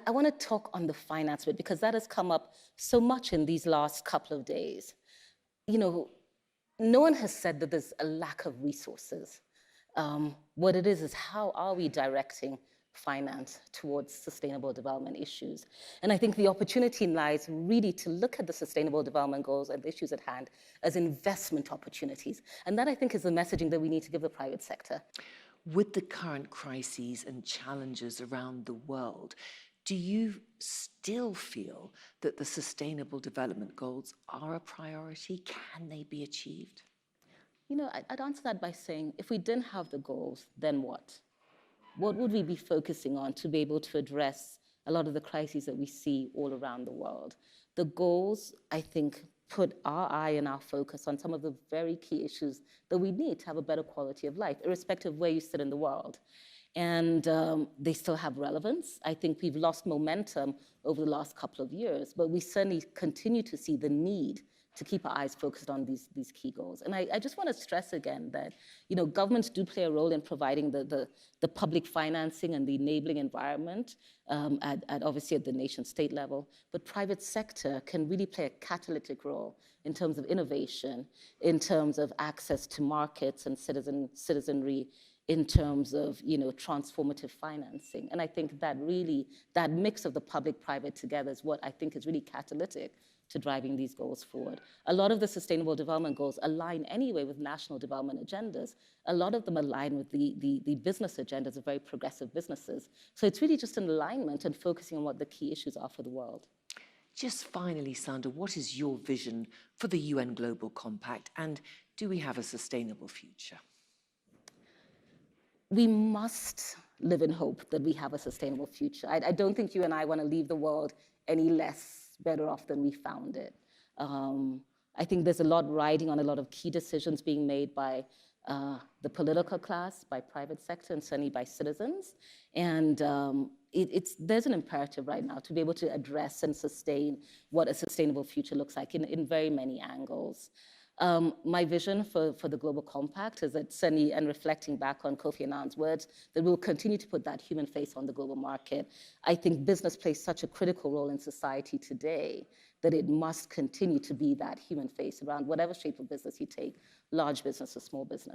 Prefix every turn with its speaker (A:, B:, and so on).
A: I want to talk on the finance bit because that has come up so much in these last couple of days. You know, no one has said that there's a lack of resources. What it is how are we directing finance towards sustainable development issues? And I think the opportunity lies really to look at the sustainable development goals and the issues at hand as investment opportunities. And that, I think, is the messaging that we need to give the private sector.
B: With the current crises and challenges around the world, do you still feel that the Sustainable Development Goals are a priority? Can they be achieved?
A: You know, I'd answer that by saying, if we didn't have the goals, then what? What would we be focusing on to be able to address a lot of the crises that we see all around the world? The goals, I think, put our eye and our focus on some of the very key issues that we need to have a better quality of life, irrespective of where you sit in the world. And they still have relevance. I think we've lost momentum over the last couple of years, but we certainly continue to see the need to keep our eyes focused on these key goals. And I just want to stress again that, you know, governments do play a role in providing the public financing and the enabling environment obviously at the nation state level, but private sector can really play a catalytic role in terms of innovation, in terms of access to markets and citizenry, in terms of, you know, transformative financing. And I think that really, that mix of the public-private together is what I think is really catalytic to driving these goals forward. A lot of the Sustainable Development Goals align anyway with national development agendas. A lot of them align with the business agendas of very progressive businesses. So it's really just an alignment and focusing on what the key issues are for the world.
B: Just finally, Sandra, what is your vision for the UN Global Compact, and do we have a sustainable future?
A: We must live in hope that we have a sustainable future. I don't think you and I want to leave the world any less better off than we found it. I think there's a lot riding on a lot of key decisions being made by the political class, by private sector, and certainly by citizens. And there's an imperative right now to be able to address and sustain what a sustainable future looks like in very many angles. My vision for the Global Compact is that certainly, and reflecting back on Kofi Annan's words, that we'll continue to put that human face on the global market. I think business plays such a critical role in society today that it must continue to be that human face around whatever shape of business you take, large business or small business.